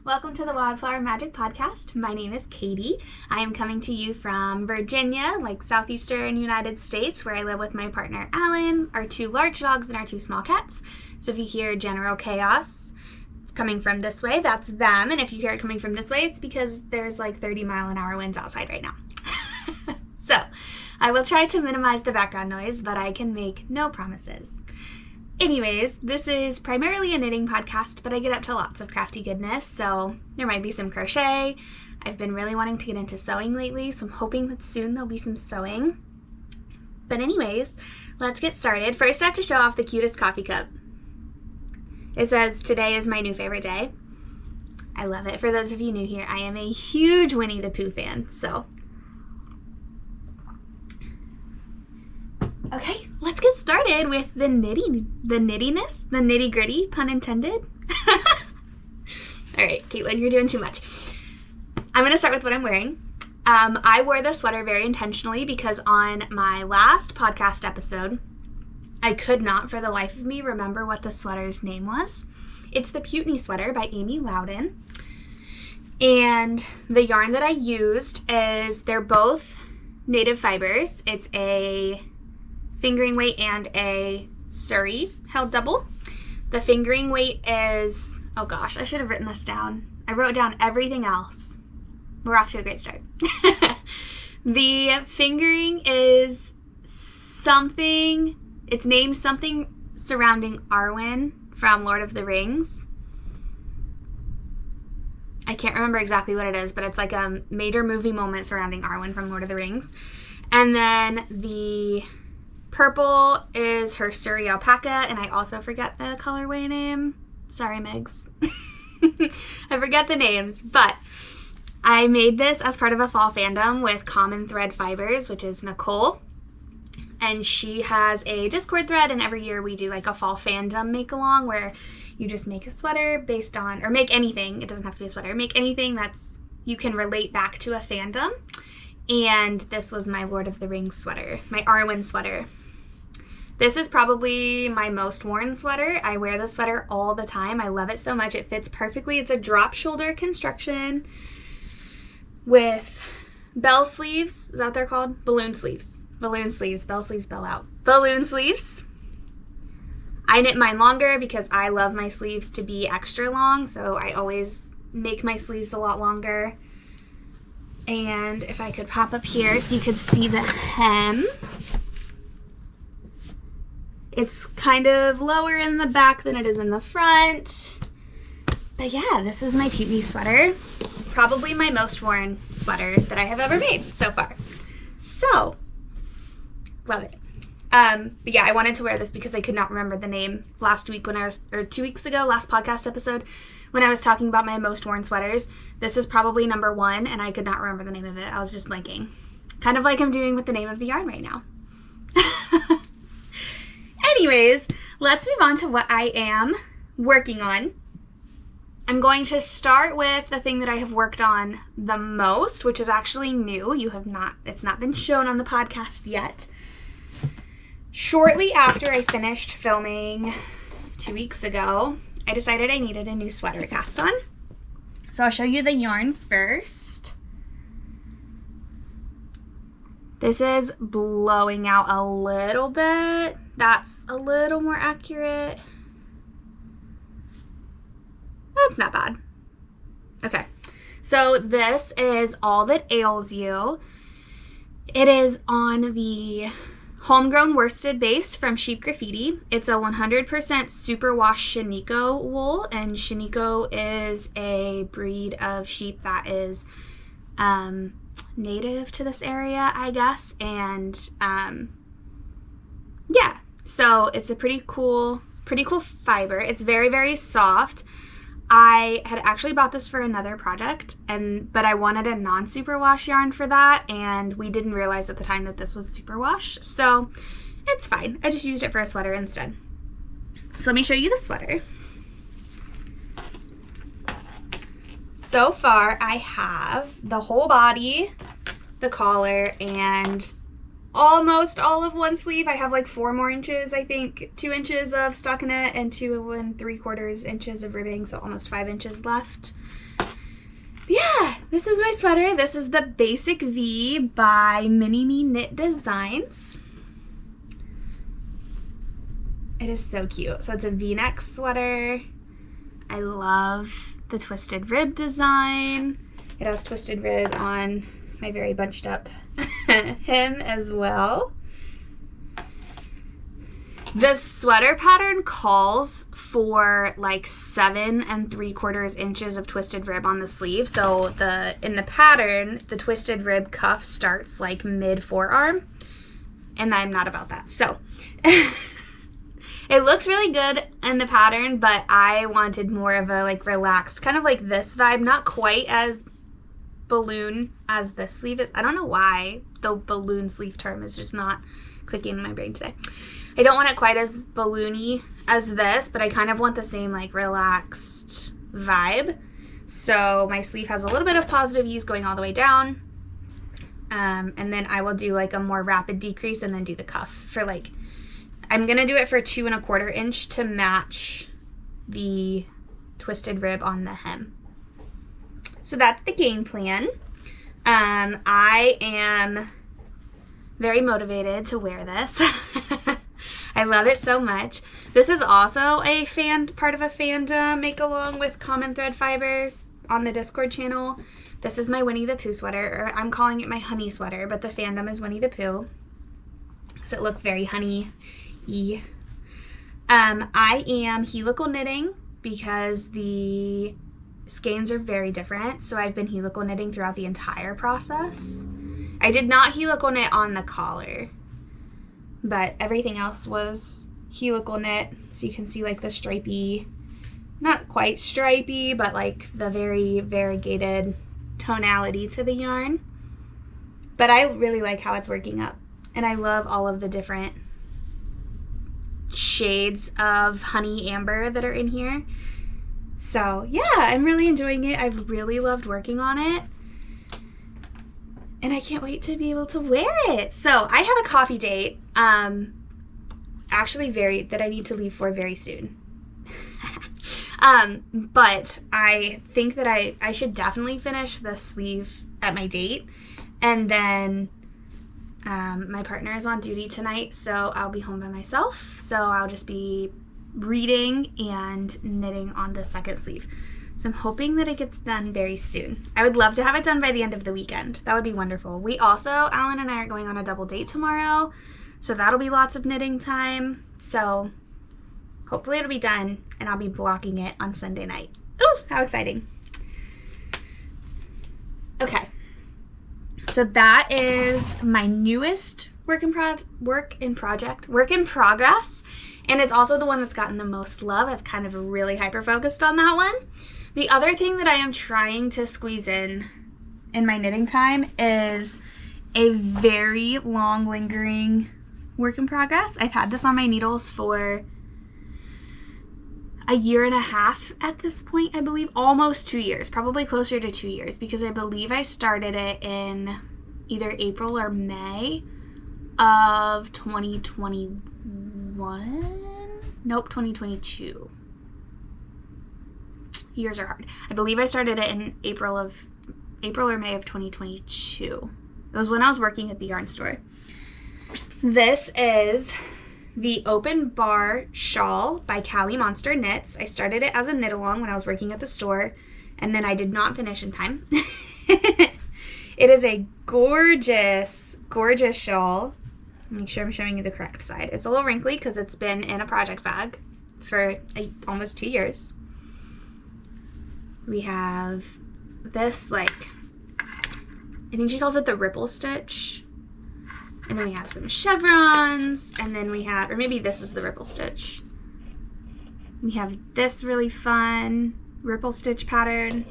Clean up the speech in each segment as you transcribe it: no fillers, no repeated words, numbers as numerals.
Welcome to the Wildflower Magic Podcast. My name is Katie. I am coming to you from Virginia, like southeastern United States, where I live with my partner Allan, our 2 large dogs, and our 2 small cats. So if you hear general chaos coming from this way, that's them. And if you hear it coming from this way, it's because there's like 30-mile-an-hour winds outside right now. So I will try to minimize the background noise, but I can make no promises. Anyways, this is primarily a knitting podcast, but I get up to lots of crafty goodness, so there might be some crochet. I've been really wanting to get into sewing lately, so I'm hoping that soon there'll be some sewing. But anyways, let's get started. First, I have to show off the cutest coffee cup. It says, "Today is my new favorite day." I love it. For those of you new here, I am a huge Winnie the Pooh fan, so... Okay, let's get started with the nittiness, the nitty-gritty, pun intended. All right, Caitlin, you're doing too much. I'm going to start with what I'm wearing. I wore this sweater very intentionally because on my last podcast episode, I could not for the life of me remember what the sweater's name was. It's the Putney sweater by Amy Loudon. And the yarn that I used is, they're both native fibers. It's a fingering weight and a Suri held double. The fingering weight is, oh gosh, I should have written this down. I wrote down everything else. We're off to a great start. The fingering is something, it's named something surrounding Arwen from Lord of the Rings. I can't remember exactly what it is, but it's like a major movie moment surrounding Arwen from Lord of the Rings. And then the purple is her Suri Alpaca, and I also forget the colorway name. Sorry, Megs. I forget the names, but I made this as part of a fall fandom with Common Thread Fibers, which is Nicole. And she has a Discord thread, and every year we do like a fall fandom make-along where you just make a sweater based on, or make anything, it doesn't have to be a sweater, make anything that's, you can relate back to a fandom. And this was my Lord of the Rings sweater, my Arwen sweater. This is probably my most worn sweater. I wear this sweater all the time. I love it so much. It fits perfectly. It's a drop shoulder construction with bell sleeves. Is that what they're called? Balloon sleeves. Balloon sleeves. Bell sleeves, bell out. Balloon sleeves. I knit mine longer because I love my sleeves to be extra long, so I always make my sleeves a lot longer. And if I could pop up here so you could see the hem. It's kind of lower in the back than it is in the front. But yeah, this is my Putney sweater. Probably my most worn sweater that I have ever made so far. So, love it. But yeah, I wanted to wear this because I could not remember the name last week when I was, or 2 weeks ago, last podcast episode, when I was talking about my most worn sweaters. This is probably number 1, and I could not remember the name of it. I was just blanking. Kind of like I'm doing with the name of the yarn right now. Anyways, let's move on to what I am working on. I'm going to start with the thing that I have worked on the most, which is actually new. It's not been shown on the podcast yet. Shortly after I finished filming 2 weeks ago, I decided I needed a new sweater cast on. So I'll show you the yarn first. This is blowing out a little bit. That's a little more accurate. That's not bad. Okay, so this is All That Ails You. It is on the Homegrown Worsted base from Sheep Graffiti. It's a 100% superwash Shiniko wool, and Shiniko is a breed of sheep that is native to this area, I guess, and yeah, so it's a pretty cool fiber. It's very, very soft. I had actually bought this for another project, but I wanted a non-superwash yarn for that, and we didn't realize at the time that this was superwash, so it's fine. I just used it for a sweater instead. So let me show you the sweater. So far, I have the whole body, the collar, and almost all of one sleeve. I have like 4 more inches, I think, 2 inches of stockinette and 2 3/4 inches of ribbing, so almost 5 inches left. Yeah, this is my sweater. This is the Basic V by Minimi Knit Designs. It is so cute. So it's a V-neck sweater. I love the twisted rib design. It has twisted rib on my very bunched up hem as well. The sweater pattern calls for like 7 3/4 inches of twisted rib on the sleeve. So in the pattern, the twisted rib cuff starts like mid forearm, and I'm not about that. So it looks really good in the pattern, but I wanted more of a like relaxed, kind of like this vibe, not quite as balloon as this sleeve is. I don't know why the balloon sleeve term is just not clicking in my brain today. I don't want it quite as balloony as this, but I kind of want the same like relaxed vibe. So my sleeve has a little bit of positive ease going all the way down. And then I will do like a more rapid decrease and then do the cuff for like, I'm going to do it for 2 1/4 inch to match the twisted rib on the hem. So that's the game plan. I am very motivated to wear this. I love it so much. This is also a part of a fandom make along with Common Thread Fibers on the Discord channel. This is my Winnie the Pooh sweater, or I'm calling it my honey sweater, but the fandom is Winnie the Pooh. So it looks very honey-y. I am helical knitting because the skeins are very different. So I've been helical knitting throughout the entire process. I did not helical knit on the collar, but everything else was helical knit. So you can see like the stripey, not quite stripey, but like the very variegated tonality to the yarn. But I really like how it's working up. And I love all of the different shades of honey amber that are in here. So yeah, I'm really enjoying it. I've really loved working on it. And I can't wait to be able to wear it. So I have a coffee date, actually that I need to leave for very soon. But I think that I should definitely finish the sleeve at my date. And then my partner is on duty tonight, so I'll be home by myself. So I'll just be reading and knitting on the second sleeve. So I'm hoping that it gets done very soon. I would love to have it done by the end of the weekend. That would be wonderful. We also, Allan and I are going on a double date tomorrow, so that'll be lots of knitting time. So hopefully it'll be done, and I'll be blocking it on Sunday night. Ooh, how exciting. Okay. So that is my newest work in progress, and it's also the one that's gotten the most love. I've kind of really hyper-focused on that one. The other thing that I am trying to squeeze in my knitting time is a very long lingering work in progress. I've had this on my needles for a 1.5 years at this point, I believe. Almost 2 years, probably closer to 2 years, because I believe I started it in either April or May of 2021. Nope, 2022. Years are hard. I believe I started it in April or May of 2022. It was when I was working at the yarn store. This is the Open Bar Shawl by Callie Monster Knits. I started it as a knit along when I was working at the store, and then I did not finish in time. It is a gorgeous, gorgeous shawl. Make sure I'm showing you the correct side. It's a little wrinkly because it's been in a project bag for almost 2 years. We have this, like, I think she calls it the ripple stitch. And then we have some chevrons, and then we have, or maybe this is the ripple stitch. We have this really fun ripple stitch pattern,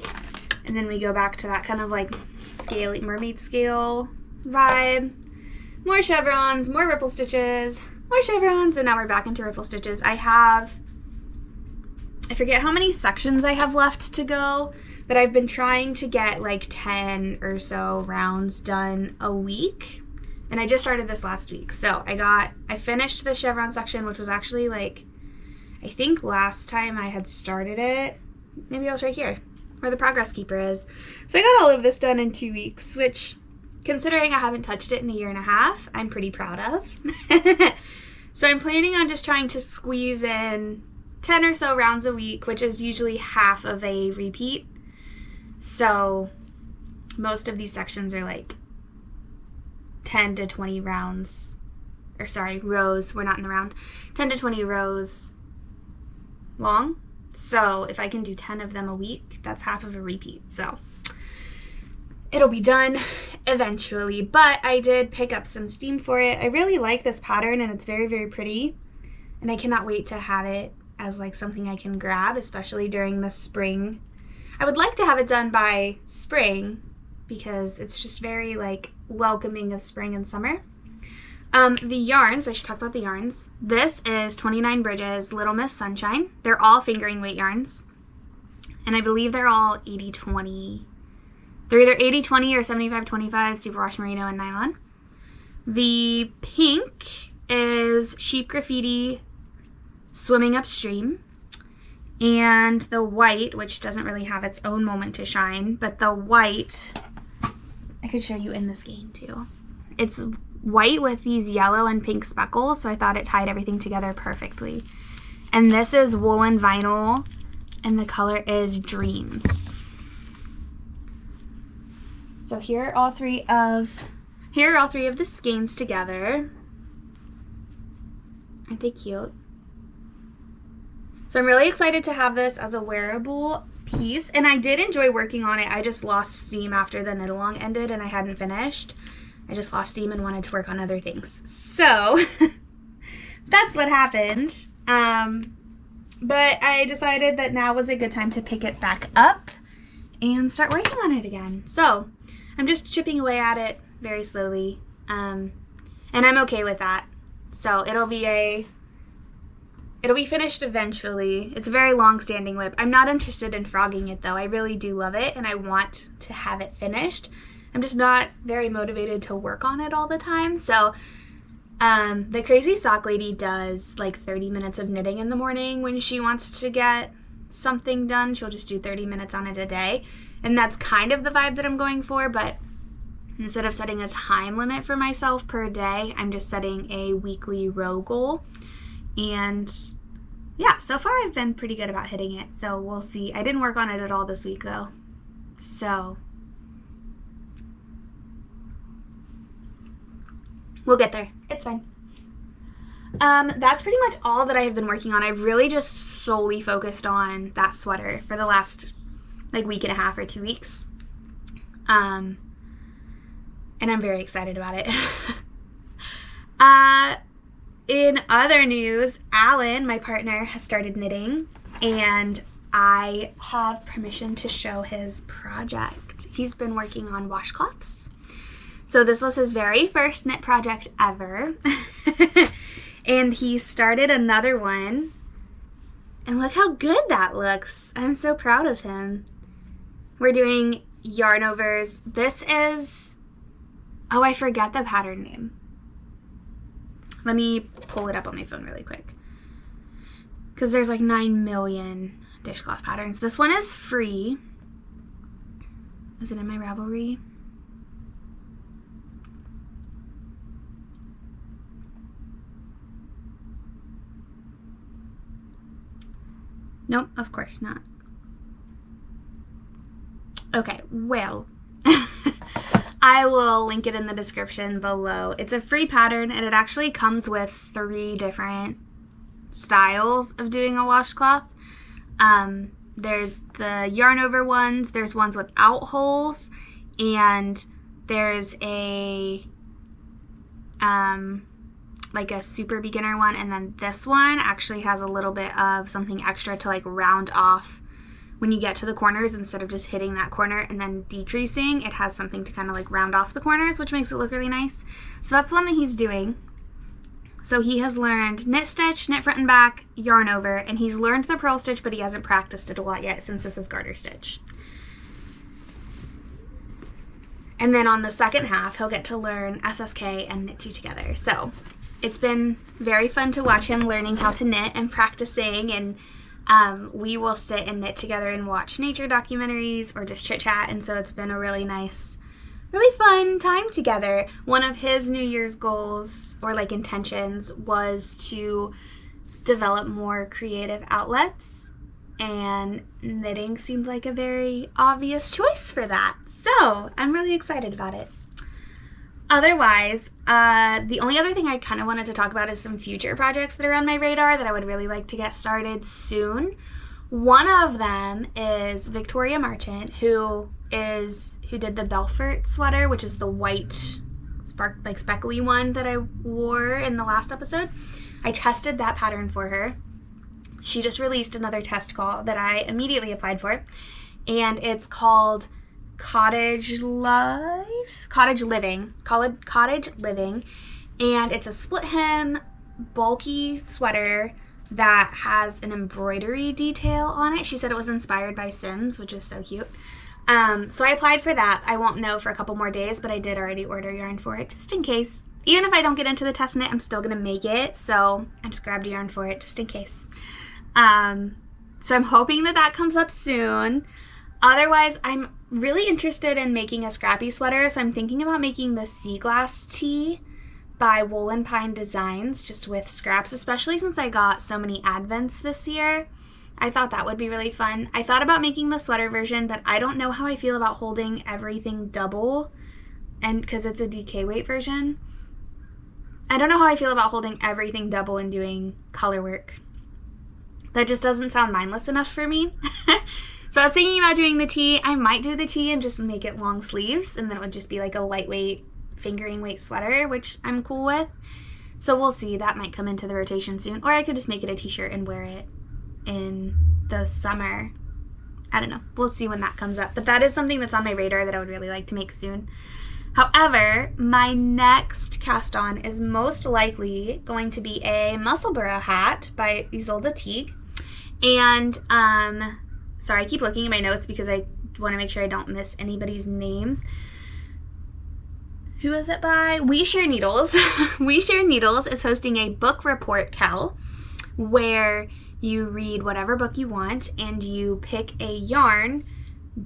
and then we go back to that kind of like scaly mermaid scale vibe. More chevrons, more ripple stitches, more chevrons, and now we're back into ripple stitches. I forget how many sections I have left to go, but I've been trying to get like 10 or so rounds done a week. And I just started this last week. So I finished the chevron section, which was actually like, I think last time I had started it, maybe I was right here. where the progress keeper is. So I got all of this done in 2 weeks, which, considering I haven't touched it in a year and a half, I'm pretty proud of. So I'm planning on just trying to squeeze in 10 or so rounds a week, which is usually half of a repeat. So most of these sections are like 10 to 20 rounds, or sorry, rows, we're not in the round, 10 to 20 rows long. So if I can do 10 of them a week, that's half of a repeat. So it'll be done eventually, but I did pick up some steam for it. I really like this pattern and it's very, very pretty. And I cannot wait to have it as like something I can grab, especially during the spring. I would like to have it done by spring because it's just very like welcoming of spring and summer. The yarns, I should talk about the yarns. This is 29 Bridges Little Miss Sunshine. They're all fingering weight yarns. And I believe they're all 80-20. They're either 80-20 or 75-25 superwash merino and nylon. The pink is Sheep Graffiti Swimming Upstream. And the white, which doesn't really have its own moment to shine, but the white, I could show you in the skein too. It's white with these yellow and pink speckles, so I thought it tied everything together perfectly. And this is woolen vinyl, and the color is Dreams. So here are all three of the skeins together. Aren't they cute? So I'm really excited to have this as a wearable piece, and I did enjoy working on it. I just lost steam after the knit along ended and I hadn't finished. I just lost steam and wanted to work on other things. So that's what happened. But I decided that now was a good time to pick it back up and start working on it again. So I'm just chipping away at it very slowly. And I'm okay with that. So it'll be finished eventually. It's a very long-standing WIP. I'm not interested in frogging it though. I really do love it and I want to have it finished. I'm just not very motivated to work on it all the time. So the crazy sock lady does like 30 minutes of knitting in the morning when she wants to get something done. She'll just do 30 minutes on it a day. And that's kind of the vibe that I'm going for, but instead of setting a time limit for myself per day, I'm just setting a weekly row goal. And yeah, so far I've been pretty good about hitting it, so we'll see. I didn't work on it at all this week though, so we'll get there. It's fine. That's pretty much all that I have been working on. I've really just solely focused on that sweater for the last like week and a half or 2 weeks. And I'm very excited about it. In other news, Allan, my partner, has started knitting, and I have permission to show his project. He's been working on washcloths. So this was his very first knit project ever. And he started another one. And look how good that looks. I'm so proud of him. We're doing yarn overs. This is, oh, I forget the pattern name. Let me pull it up on my phone really quick. Because there's like 9 million dishcloth patterns. This one is free. Is it in my Ravelry? Nope, of course not. Okay, well, I will link it in the description below. It's a free pattern, and it actually comes with 3 different styles of doing a washcloth. There's the yarn over ones, there's ones without holes, and there's a like a super beginner one, and then this one actually has a little bit of something extra to like round off when you get to the corners. Instead of just hitting that corner and then decreasing, it has something to kind of like round off the corners, which makes it look really nice. So that's the one that he's doing. So he has learned knit stitch, knit front and back, yarn over, and he's learned the purl stitch, but he hasn't practiced it a lot yet since this is garter stitch. And then on the second half, he'll get to learn SSK and knit 2 together. So it's been very fun to watch him learning how to knit and practicing, and we will sit and knit together and watch nature documentaries or just chit chat. And so it's been a really nice, really fun time together. One of his New Year's goals or like intentions was to develop more creative outlets, and knitting seemed like a very obvious choice for that. So I'm really excited about it. Otherwise, the only other thing I kind of wanted to talk about is some future projects that are on my radar that I would really like to get started soon. One of them is Victoria Marchant, who did the Belfort sweater, which is the white speckly one that I wore in the last episode. I tested that pattern for her. She just released another test call that I immediately applied for, and it's called Cottage Living, and it's a split hem, bulky sweater that has an embroidery detail on it. She said it was inspired by Sims, which is so cute. So I applied for that. I won't know for a couple more days, but I did already order yarn for it just in case. Even if I don't get into the test knit, I'm still gonna make it, so I just grabbed yarn for it just in case. So I'm hoping that comes up soon. Otherwise, I'm really interested in making a scrappy sweater, so I'm thinking about making the Sea Glass tee by Wool and Pine Designs, just with scraps, especially since I got so many advents this year. I thought that would be really fun. I thought about making the sweater version, but I don't know how I feel about holding everything double, and because it's a DK weight version. I don't know how I feel about holding everything double and doing color work. That just doesn't sound mindless enough for me. So I was thinking about doing the tee. I might do the tee and just make it long sleeves, and then it would just be like a lightweight fingering weight sweater, which I'm cool with. So we'll see. That might come into the rotation soon. Or I could just make it a t-shirt and wear it in the summer. I don't know. We'll see when that comes up. But that is something that's on my radar that I would really like to make soon. However, my next cast on is most likely going to be a Musselburgh hat by Ysolda Teague. And, sorry, I keep looking at my notes because I want to make sure I don't miss anybody's names. Who is it by? We Share Needles. We Share Needles is hosting a book report cal where you read whatever book you want and you pick a yarn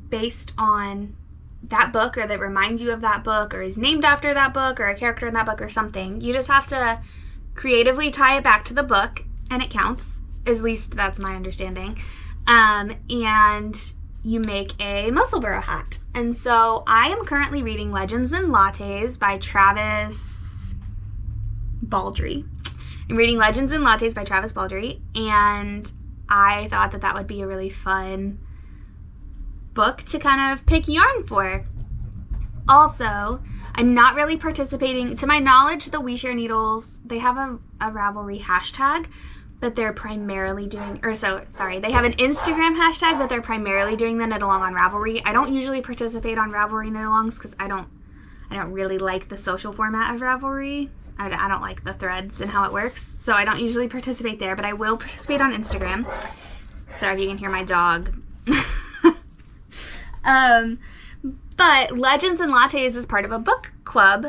based on that book, or that reminds you of that book, or is named after that book, or a character in that book, or something. You just have to creatively tie it back to the book, and it counts. At least that's my understanding. And you make a Musselburgh hat. And so I am currently reading Legends and Lattes by Travis Baldry. I'm reading Legends and Lattes by Travis Baldry, and I thought that would be a really fun book to kind of pick yarn for. Also, I'm not really participating. To my knowledge, the We Share Needles, they have a Ravelry hashtag, but they're primarily doing, they have an Instagram hashtag, but they're primarily doing the knit along on Ravelry. I don't usually participate on Ravelry knit alongs because I don't really like the social format of Ravelry. I don't like the threads and how it works, so I don't usually participate there, but I will participate on Instagram. Sorry if you can hear my dog. But Legends and Lattes is part of a book club.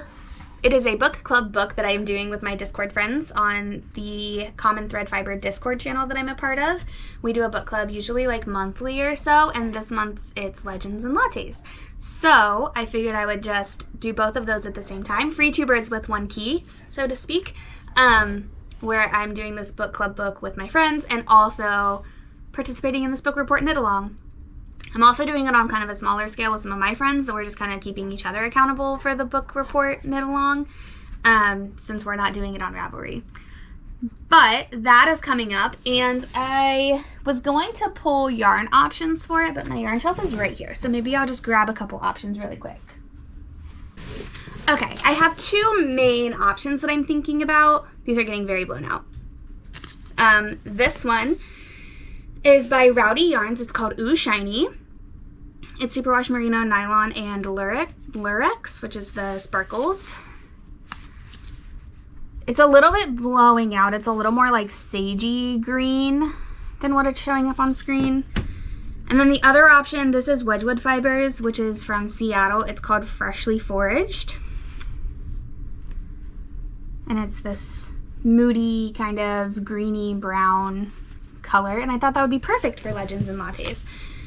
It is a book club book that I am doing with my Discord friends on the Common Thread Fiber Discord channel that I'm a part of. We do a book club usually like monthly or so, and this month it's Legends and Lattes. So I figured I would just do both of those at the same time. Free two birds with one key, so to speak, where I'm doing this book club book with my friends and also participating in this book report knit along. I'm also doing it on kind of a smaller scale with some of my friends, so we're just kind of keeping each other accountable for the book report knit along, since we're not doing it on Ravelry. But that is coming up, and I was going to pull yarn options for it, but my yarn shelf is right here, so maybe I'll just grab a couple options really quick. Okay, I have two main options that I'm thinking about. These are getting very blown out. This one is by Rowdy Yarns. It's called Ooh Shiny. It's superwash merino, nylon, and lurex, which is the sparkles. It's a little bit blowing out. It's a little more like sagey green than what it's showing up on screen. And then the other option, this is Wedgwood Fibers, which is from Seattle. It's called Freshly Foraged. And it's this moody kind of greeny brown color, and I thought that would be perfect for Legends and Lattes.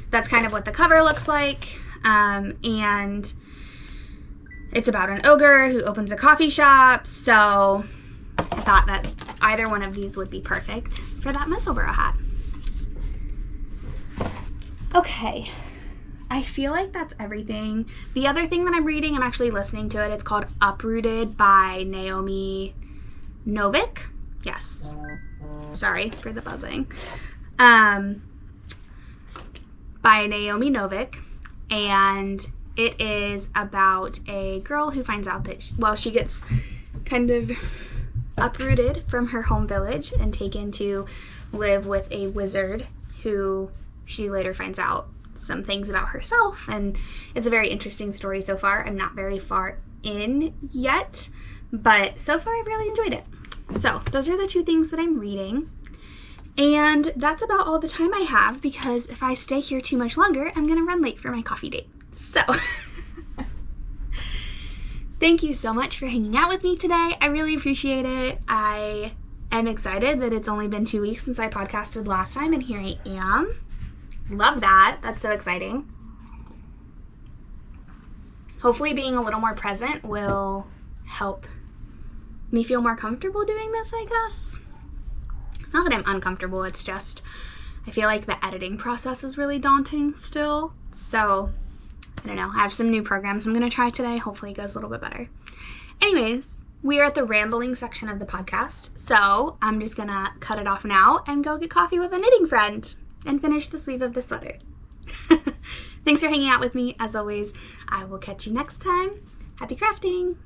That's kind of what the cover looks like, and it's about an ogre who opens a coffee shop, so I thought that either one of these would be perfect for that Musselburgh hat. Okay, I feel like that's everything. The other thing that I'm reading, I'm actually listening to it. It's called Uprooted by Naomi Novik. Yes. Sorry for the buzzing. By Naomi Novik. And it is about a girl who finds out that, she gets kind of uprooted from her home village and taken to live with a wizard who she later finds out some things about herself, and it's a very interesting story so far. I'm not very far in yet, but so far I've really enjoyed it. So those are the two things that I'm reading, and that's about all the time I have, because if I stay here too much longer, I'm gonna run late for my coffee date. So thank you so much for hanging out with me today. I really appreciate it. I am excited that it's only been 2 weeks since I podcasted last time, and here I am. Love that. That's so exciting. Hopefully being a little more present will help me feel more comfortable doing this, I guess. Not that I'm uncomfortable, it's just I feel like the editing process is really daunting still. So, I don't know. I have some new programs I'm going to try today. Hopefully it goes a little bit better. Anyways, we are at the rambling section of the podcast, so I'm just going to cut it off now and go get coffee with a knitting friend and finish the sleeve of the sweater. Thanks for hanging out with me. As always, I will catch you next time. Happy crafting!